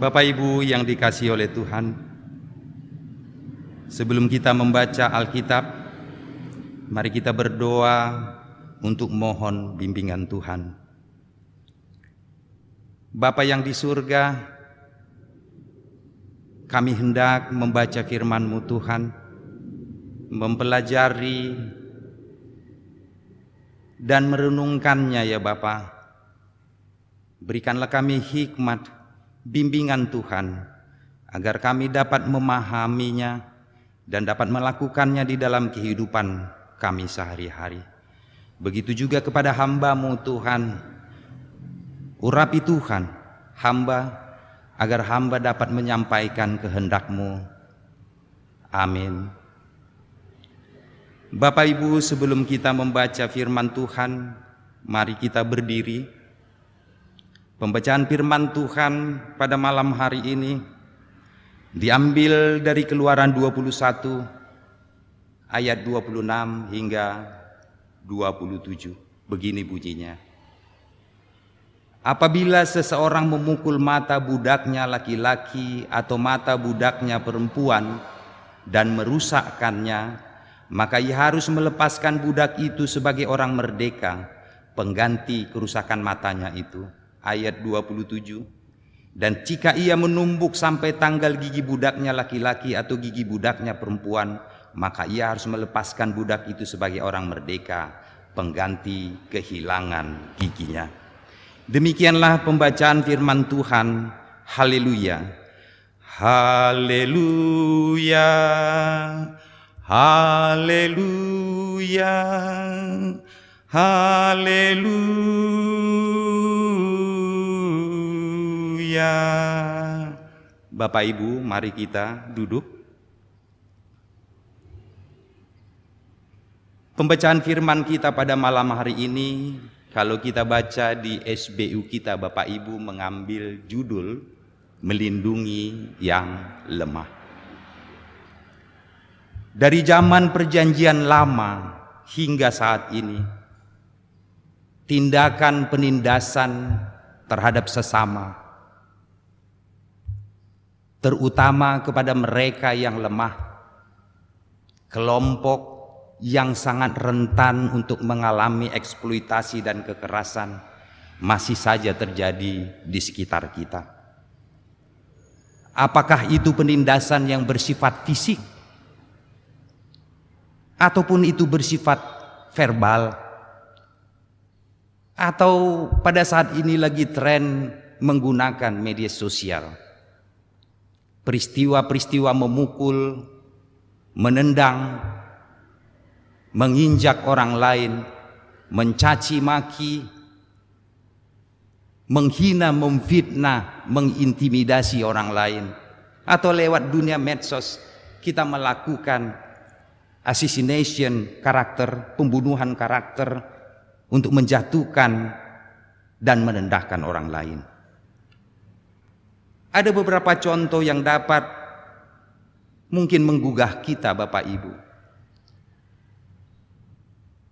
Bapak Ibu yang dikasihi oleh Tuhan, sebelum kita membaca Alkitab, mari kita berdoa untuk mohon bimbingan Tuhan. Bapa yang di surga, kami hendak membaca firman-Mu Tuhan, mempelajari dan merenungkannya ya Bapa. Berikanlah kami hikmat, bimbingan Tuhan, agar kami dapat memahaminya dan dapat melakukannya di dalam kehidupan kami sehari-hari. Begitu juga kepada hamba-Mu Tuhan, urapi Tuhan hamba, agar hamba dapat menyampaikan kehendak-Mu. Amin. Bapak Ibu, sebelum kita membaca firman Tuhan, mari kita berdiri. Pembacaan firman Tuhan pada malam hari ini diambil dari Keluaran 21 ayat 26 hingga 27. Begini bunyinya. Apabila seseorang memukul mata budaknya laki-laki atau mata budaknya perempuan dan merusakkannya, maka ia harus melepaskan budak itu sebagai orang merdeka, pengganti kerusakan matanya itu. Ayat 27. Dan jika ia menumbuk sampai tanggal gigi budaknya laki-laki atau gigi budaknya perempuan, maka ia harus melepaskan budak itu sebagai orang merdeka, pengganti kehilangan giginya. Demikianlah pembacaan firman Tuhan. Haleluya. Haleluya. Haleluya. Haleluya. Bapak Ibu, mari kita duduk. Pembacaan firman kita pada malam hari ini, kalau kita baca di SBU kita, Bapak Ibu mengambil judul Melindungi yang Lemah. Dari zaman Perjanjian Lama hingga saat ini, tindakan penindasan terhadap sesama, terutama kepada mereka yang lemah, kelompok yang sangat rentan untuk mengalami eksploitasi dan kekerasan, masih saja terjadi di sekitar kita. Apakah itu penindasan yang bersifat fisik, ataupun itu bersifat verbal, atau pada saat ini lagi tren menggunakan media sosial. Peristiwa-peristiwa memukul, menendang, menginjak orang lain, mencaci maki, menghina, memfitnah, mengintimidasi orang lain, atau lewat dunia medsos kita melakukan assassination karakter, pembunuhan karakter untuk menjatuhkan dan merendahkan orang lain. Ada beberapa contoh yang dapat mungkin menggugah kita Bapak Ibu.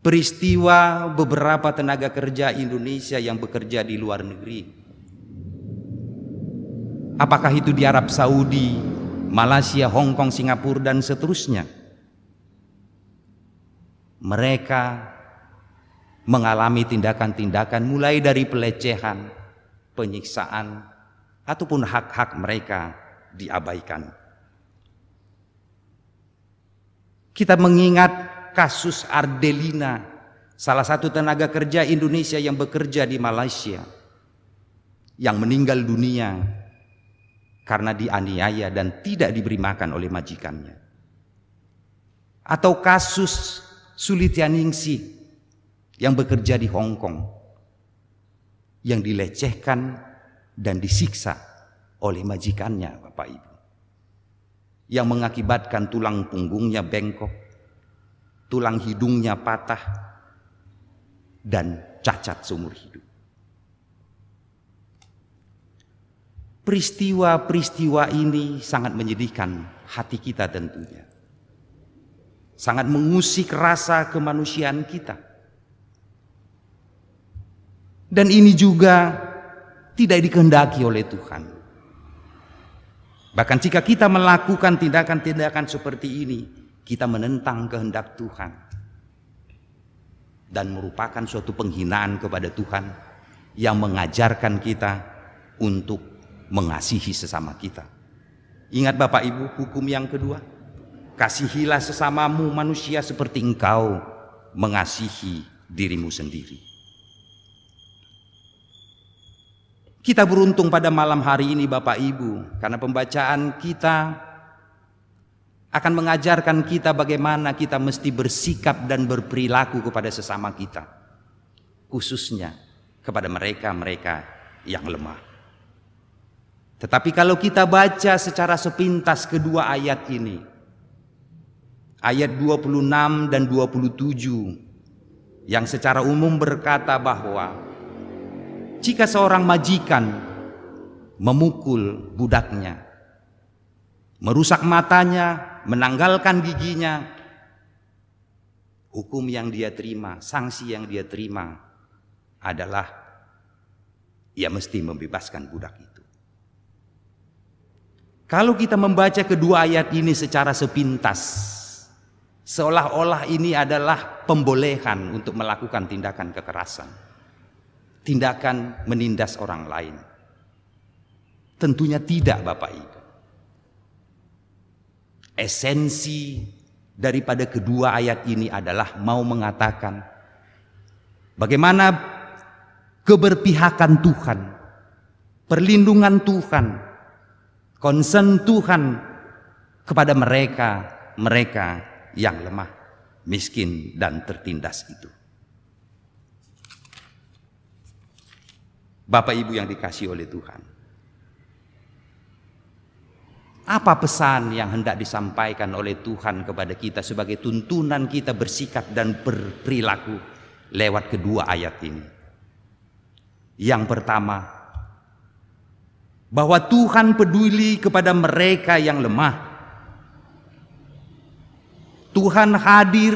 Peristiwa beberapa tenaga kerja Indonesia yang bekerja di luar negeri. Apakah itu di Arab Saudi, Malaysia, Hong Kong, Singapura dan seterusnya. Mereka mengalami tindakan-tindakan mulai dari pelecehan, penyiksaan, ataupun hak-hak mereka diabaikan. Kita mengingat kasus Ardelina, salah satu tenaga kerja Indonesia yang bekerja di Malaysia, yang meninggal dunia karena dianiaya dan tidak diberi makan oleh majikannya. Atau kasus Sulitianingsih yang bekerja di Hong Kong, yang dilecehkan dan disiksa oleh majikannya Bapak Ibu, yang mengakibatkan tulang punggungnya bengkok, tulang hidungnya patah, dan cacat seumur hidup. Peristiwa-peristiwa ini sangat menyedihkan hati kita tentunya, sangat mengusik rasa kemanusiaan kita. Dan ini juga tidak dikehendaki oleh Tuhan. Bahkan jika kita melakukan tindakan-tindakan seperti ini, kita menentang kehendak Tuhan dan merupakan suatu penghinaan kepada Tuhan yang mengajarkan kita untuk mengasihi sesama kita. Ingat Bapak Ibu, hukum yang kedua, kasihilah sesamamu manusia seperti engkau mengasihi dirimu sendiri. Kita beruntung pada malam hari ini Bapak Ibu, karena pembacaan kita akan mengajarkan kita bagaimana kita mesti bersikap dan berperilaku kepada sesama kita, khususnya kepada mereka-mereka yang lemah. Tetapi kalau kita baca secara sepintas kedua ayat ini, ayat 26 dan 27, yang secara umum berkata bahwa jika seorang majikan memukul budaknya, merusak matanya, menanggalkan giginya, hukum yang dia terima, sanksi yang dia terima adalah ia mesti membebaskan budak itu. Kalau kita membaca kedua ayat ini secara sepintas, seolah-olah ini adalah pembolehan untuk melakukan tindakan kekerasan, tindakan menindas orang lain. Tentunya tidak Bapak Ibu. Esensi daripada kedua ayat ini adalah mau mengatakan bagaimana keberpihakan Tuhan, perlindungan Tuhan, concern Tuhan kepada mereka yang lemah, miskin dan tertindas itu. Bapak Ibu yang dikasihi oleh Tuhan, apa pesan yang hendak disampaikan oleh Tuhan kepada kita sebagai tuntunan kita bersikap dan berperilaku lewat kedua ayat ini? Yang pertama, bahwa Tuhan peduli kepada mereka yang lemah. Tuhan hadir,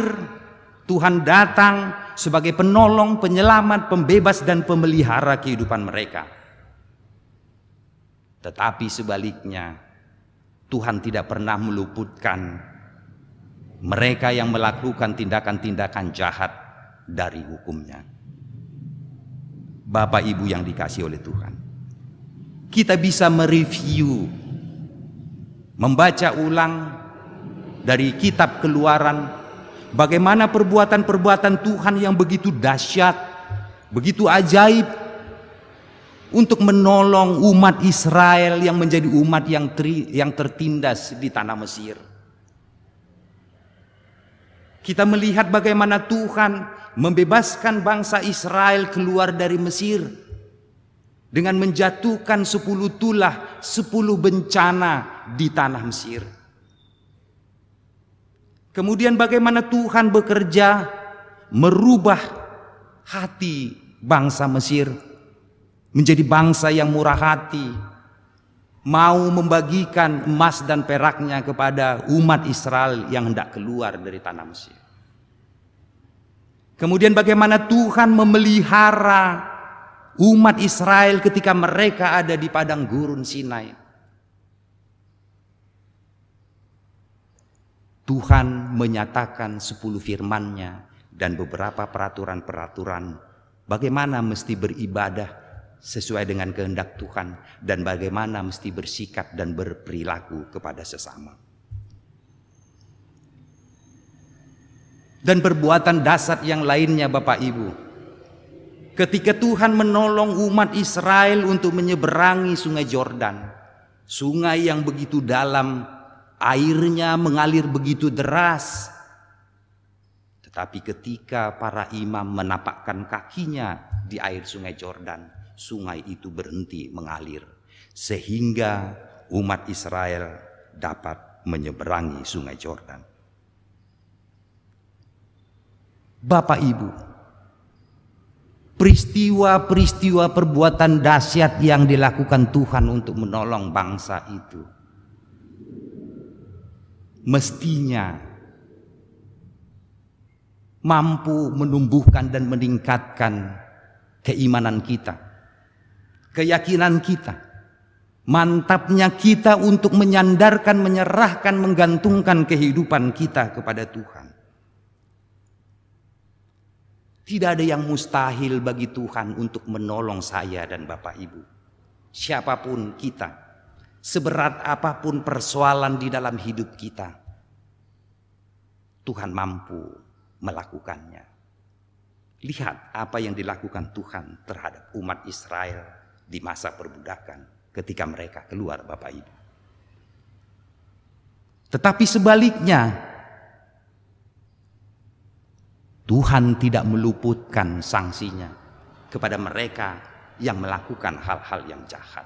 Tuhan datang sebagai penolong, penyelamat, pembebas dan pemelihara kehidupan mereka. Tetapi sebaliknya, Tuhan tidak pernah meluputkan mereka yang melakukan tindakan-tindakan jahat dari hukumnya. Bapak Ibu yang dikasihi oleh Tuhan, kita bisa mereview, membaca ulang dari kitab Keluaran, bagaimana perbuatan-perbuatan Tuhan yang begitu dahsyat, begitu ajaib untuk menolong umat Israel yang menjadi umat yang tertindas di tanah Mesir. Kita melihat bagaimana Tuhan membebaskan bangsa Israel keluar dari Mesir dengan menjatuhkan 10 tulah, 10 bencana di tanah Mesir. Kemudian bagaimana Tuhan bekerja merubah hati bangsa Mesir menjadi bangsa yang murah hati, mau membagikan emas dan peraknya kepada umat Israel yang hendak keluar dari tanah Mesir. Kemudian bagaimana Tuhan memelihara umat Israel ketika mereka ada di padang gurun Sinai. Tuhan menyatakan 10 firman-Nya dan beberapa peraturan-peraturan bagaimana mesti beribadah sesuai dengan kehendak Tuhan dan bagaimana mesti bersikap dan berperilaku kepada sesama. Dan perbuatan dasar yang lainnya Bapak Ibu, ketika Tuhan menolong umat Israel untuk menyeberangi sungai Yordan, sungai yang begitu dalam, airnya mengalir begitu deras, tetapi ketika para imam menapakkan kakinya di air sungai Yordan, sungai itu berhenti mengalir sehingga umat Israel dapat menyeberangi sungai Yordan. Bapak Ibu, peristiwa-peristiwa perbuatan dahsyat yang dilakukan Tuhan untuk menolong bangsa itu mestinya mampu menumbuhkan dan meningkatkan keimanan kita, keyakinan kita Mantapnya kita untuk menyandarkan, menyerahkan, menggantungkan kehidupan kita kepada Tuhan. Tidak ada yang mustahil bagi Tuhan untuk menolong saya dan Bapak Ibu. Siapapun kita, seberat apapun persoalan di dalam hidup kita, Tuhan mampu melakukannya. Lihat apa yang dilakukan Tuhan terhadap umat Israel di masa perbudakan ketika mereka keluar, Bapak Ibu. Tetapi sebaliknya, Tuhan tidak meluputkan sanksinya kepada mereka yang melakukan hal-hal yang jahat.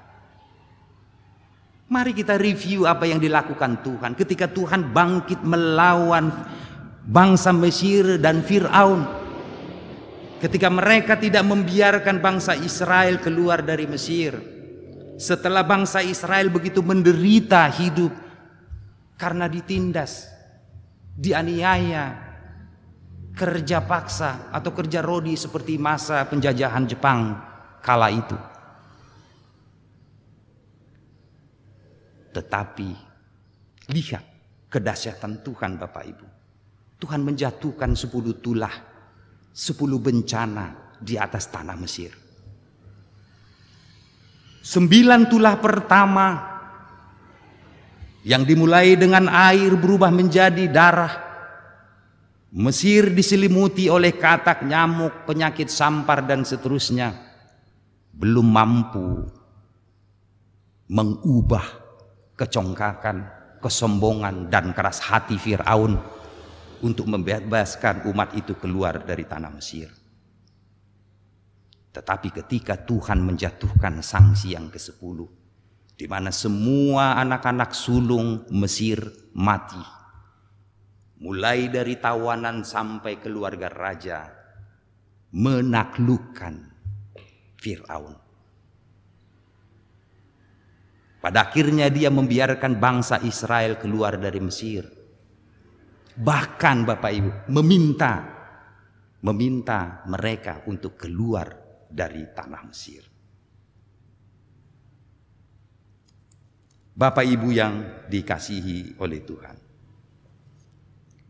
Mari kita review apa yang dilakukan Tuhan ketika Tuhan bangkit melawan bangsa Mesir dan Fir'aun. Ketika mereka tidak membiarkan bangsa Israel keluar dari Mesir. Setelah bangsa Israel begitu menderita hidup karena ditindas, dianiaya, kerja paksa atau kerja rodi seperti masa penjajahan Jepang kala itu. Tetapi lihat kedahsyatan Tuhan, Bapak Ibu. Tuhan menjatuhkan 10 tulah, 10 bencana di atas tanah Mesir. 9 tulah pertama yang dimulai dengan air berubah menjadi darah. Mesir diselimuti oleh katak, nyamuk, penyakit sampar dan seterusnya. Belum mampu mengubah kecongkakan, kesombongan dan keras hati Fir'aun untuk membebaskan umat itu keluar dari tanah Mesir. Tetapi ketika Tuhan menjatuhkan sanksi yang ke-10, di mana semua anak-anak sulung Mesir mati, mulai dari tawanan sampai keluarga raja, menaklukkan Fir'aun. Pada akhirnya dia membiarkan bangsa Israel keluar dari Mesir. Bahkan Bapak Ibu meminta mereka untuk keluar dari tanah Mesir. Bapak Ibu yang dikasihi oleh Tuhan,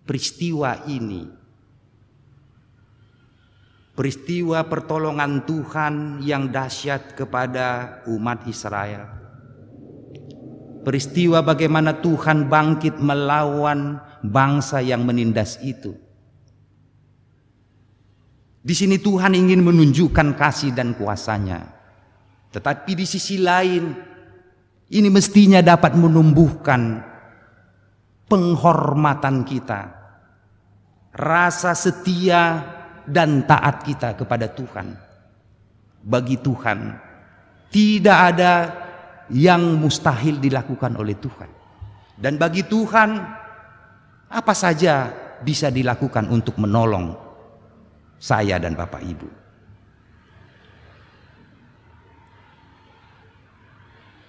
peristiwa ini, peristiwa pertolongan Tuhan yang dahsyat kepada umat Israel, peristiwa bagaimana Tuhan bangkit melawan bangsa yang menindas itu. Di sini Tuhan ingin menunjukkan kasih dan kuasa-Nya. Tetapi di sisi lain, ini mestinya dapat menumbuhkan penghormatan kita, rasa setia dan taat kita kepada Tuhan. Bagi Tuhan tidak ada yang mustahil dilakukan oleh Tuhan. Dan bagi Tuhan apa saja bisa dilakukan untuk menolong saya dan Bapak Ibu.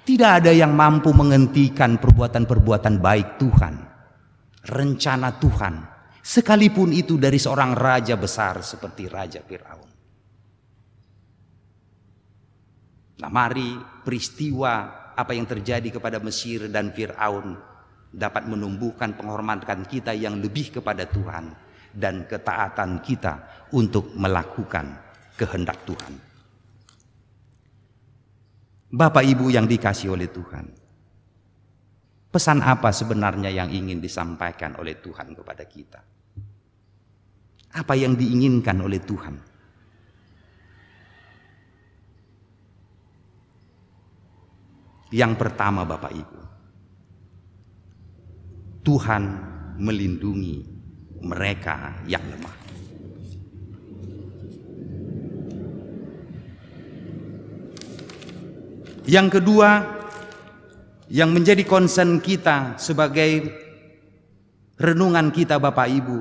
Tidak ada yang mampu menghentikan perbuatan-perbuatan baik Tuhan, rencana Tuhan, sekalipun itu dari seorang raja besar seperti Raja Fir'aun. Nah, mari peristiwa apa yang terjadi kepada Mesir dan Fir'aun dapat menumbuhkan penghormatan kita yang lebih kepada Tuhan dan ketaatan kita untuk melakukan kehendak Tuhan. Bapak Ibu yang dikasihi oleh Tuhan, pesan apa sebenarnya yang ingin disampaikan oleh Tuhan kepada kita? Apa yang diinginkan oleh Tuhan? Yang pertama, Bapak Ibu, Tuhan melindungi mereka yang lemah. Yang kedua, yang menjadi concern kita sebagai renungan kita, Bapak Ibu,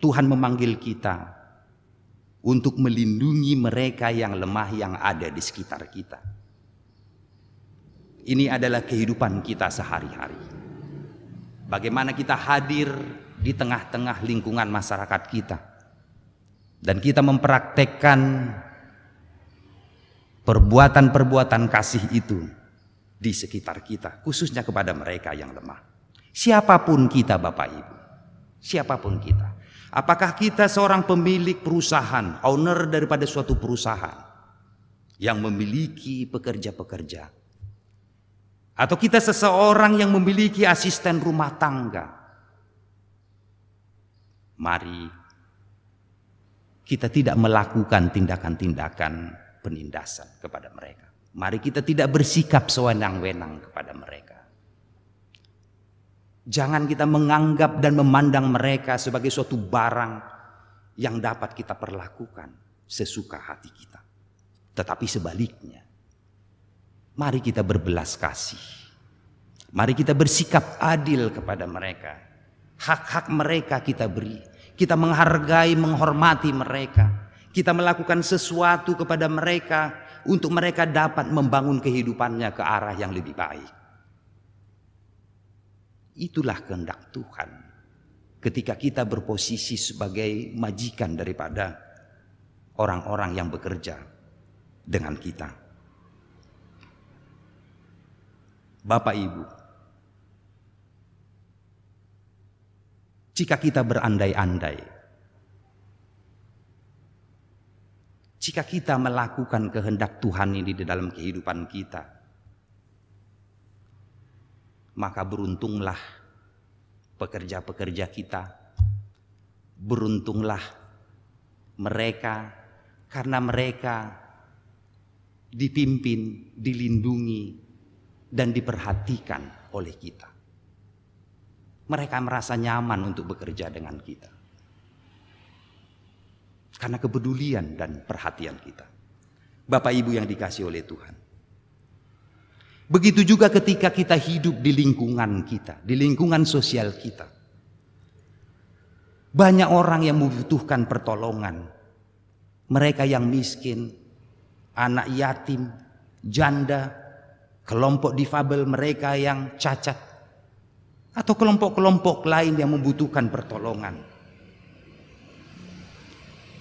Tuhan memanggil kita untuk melindungi mereka yang lemah yang ada di sekitar kita. Ini adalah kehidupan kita sehari-hari. Bagaimana kita hadir di tengah-tengah lingkungan masyarakat kita, dan kita mempraktekkan perbuatan-perbuatan kasih itu di sekitar kita, khususnya kepada mereka yang lemah. Siapapun kita Bapak Ibu, siapapun kita. Apakah kita seorang pemilik perusahaan, owner daripada suatu perusahaan yang memiliki pekerja-pekerja, atau kita seseorang yang memiliki asisten rumah tangga, mari kita tidak melakukan tindakan-tindakan penindasan kepada mereka. Mari kita tidak bersikap sewenang-wenang kepada mereka. Jangan kita menganggap dan memandang mereka sebagai suatu barang yang dapat kita perlakukan sesuka hati kita. Tetapi sebaliknya, mari kita berbelas kasih. Mari kita bersikap adil kepada mereka. Hak-hak mereka kita beri. Kita menghargai, menghormati mereka. Kita melakukan sesuatu kepada mereka untuk mereka dapat membangun kehidupannya ke arah yang lebih baik. Itulah kehendak Tuhan ketika kita berposisi sebagai majikan daripada orang-orang yang bekerja dengan kita. Bapak Ibu, jika kita berandai-andai, jika kita melakukan kehendak Tuhan ini di dalam kehidupan kita, maka beruntunglah pekerja-pekerja kita, beruntunglah mereka, karena mereka dipimpin, dilindungi, dan diperhatikan oleh kita. Mereka merasa nyaman untuk bekerja dengan kita karena kepedulian dan perhatian kita. Bapak Ibu yang dikasihi oleh Tuhan, begitu juga ketika kita hidup di lingkungan kita, di lingkungan sosial kita. Banyak orang yang membutuhkan pertolongan. Mereka yang miskin, anak yatim, janda, kelompok difabel mereka yang cacat, atau kelompok-kelompok lain yang membutuhkan pertolongan.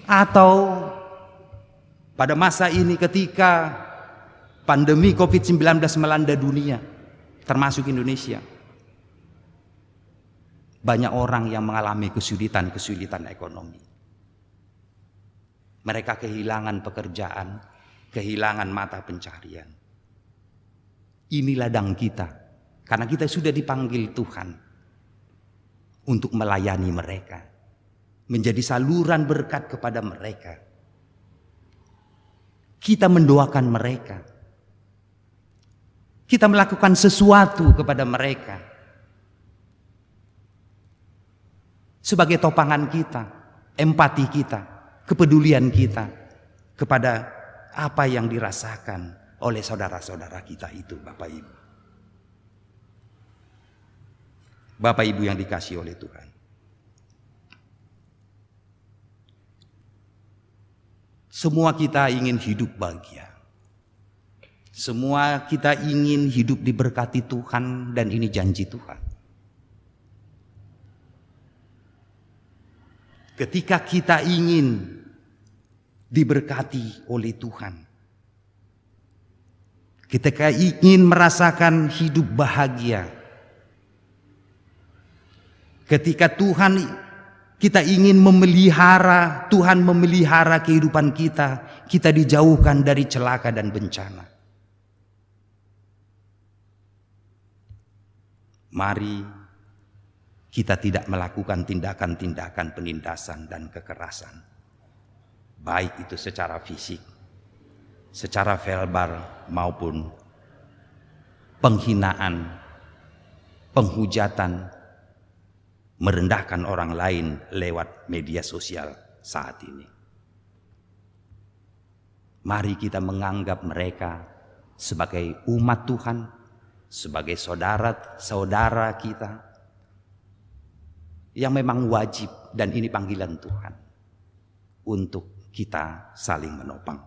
Atau pada masa ini ketika pandemi COVID-19 melanda dunia, termasuk Indonesia, banyak orang yang mengalami kesulitan ekonomi. Mereka kehilangan pekerjaan, kehilangan mata pencarian. Ini ladang kita, karena kita sudah dipanggil Tuhan untuk melayani mereka, menjadi saluran berkat kepada mereka. Kita mendoakan mereka. Kita melakukan sesuatu kepada mereka sebagai topangan kita, empati kita, kepedulian kita kepada apa yang dirasakan oleh saudara-saudara kita itu, Bapak Ibu. Bapak Ibu yang dikasihi oleh Tuhan, semua kita ingin hidup bahagia. Semua kita ingin hidup diberkati Tuhan, dan ini janji Tuhan. Ketika kita ingin diberkati oleh Tuhan, ketika ingin merasakan hidup bahagia, ketika kita ingin memelihara, Tuhan memelihara kehidupan kita, kita dijauhkan dari celaka dan bencana. Mari kita tidak melakukan tindakan-tindakan penindasan dan kekerasan, baik itu secara fisik, secara verbal, maupun penghinaan, penghujatan, merendahkan orang lain lewat media sosial saat ini. Mari kita menganggap mereka sebagai umat Tuhan, sebagai saudara-saudara kita yang memang wajib, dan ini panggilan Tuhan untuk kita saling menopang.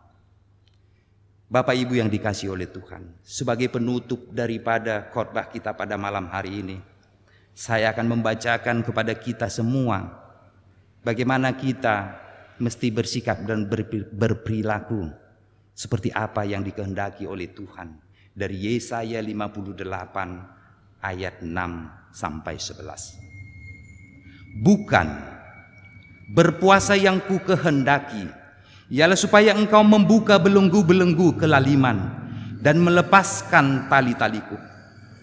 Bapak Ibu yang dikasihi oleh Tuhan, sebagai penutup daripada khotbah kita pada malam hari ini, saya akan membacakan kepada kita semua bagaimana kita mesti bersikap dan berperilaku seperti apa yang dikehendaki oleh Tuhan dari Yesaya 58 ayat 6 sampai 11. Bukan berpuasa yang ku kehendaki, ialah supaya engkau membuka belenggu-belenggu kelaliman dan melepaskan tali-taliku,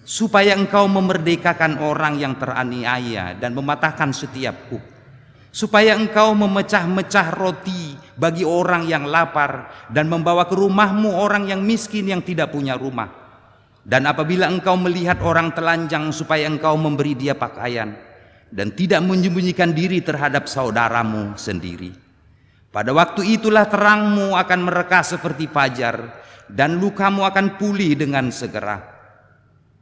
supaya engkau memerdekakan orang yang teraniaya dan mematahkan setiap kuk, supaya engkau memecah-mecah roti bagi orang yang lapar dan membawa ke rumahmu orang yang miskin yang tidak punya rumah. Dan apabila engkau melihat orang telanjang, supaya engkau memberi dia pakaian dan tidak menyembunyikan diri terhadap saudaramu sendiri. Pada waktu itulah terangmu akan mereka seperti fajar dan lukamu akan pulih dengan segera.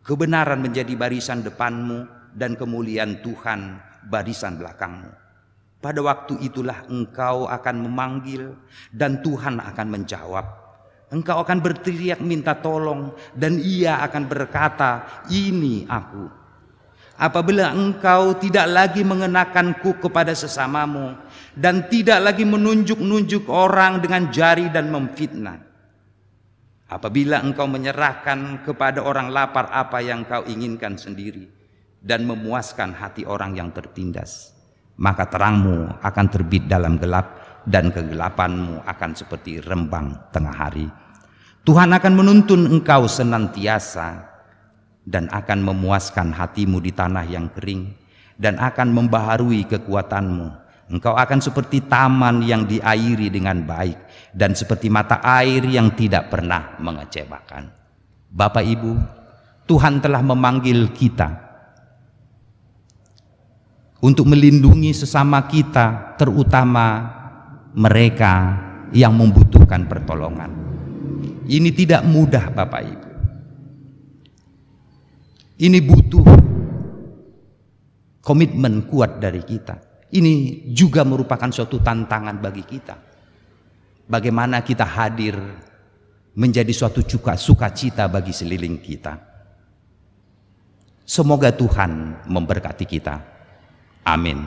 Kebenaran menjadi barisan depanmu dan kemuliaan Tuhan barisan belakangmu. Pada waktu itulah engkau akan memanggil dan Tuhan akan menjawab. Engkau akan berteriak minta tolong dan Ia akan berkata, ini aku. Apabila engkau tidak lagi mengenakan kuk kepada sesamamu dan tidak lagi menunjuk-nunjuk orang dengan jari dan memfitnah. Apabila engkau menyerahkan kepada orang lapar apa yang kau inginkan sendiri dan memuaskan hati orang yang tertindas, maka terangmu akan terbit dalam gelap dan kegelapanmu akan seperti rembang tengah hari. Tuhan akan menuntun engkau senantiasa dan akan memuaskan hatimu di tanah yang kering dan akan membaharui kekuatanmu. Engkau akan seperti taman yang diairi dengan baik dan seperti mata air yang tidak pernah mengecewakan. Bapak Ibu, Tuhan telah memanggil kita untuk melindungi sesama kita, terutama mereka yang membutuhkan pertolongan. Ini tidak mudah, Bapak Ibu. Ini butuh komitmen kuat dari kita. Ini juga merupakan suatu tantangan bagi kita. Bagaimana kita hadir menjadi suatu sukacita bagi seliling kita. Semoga Tuhan memberkati kita. Amin.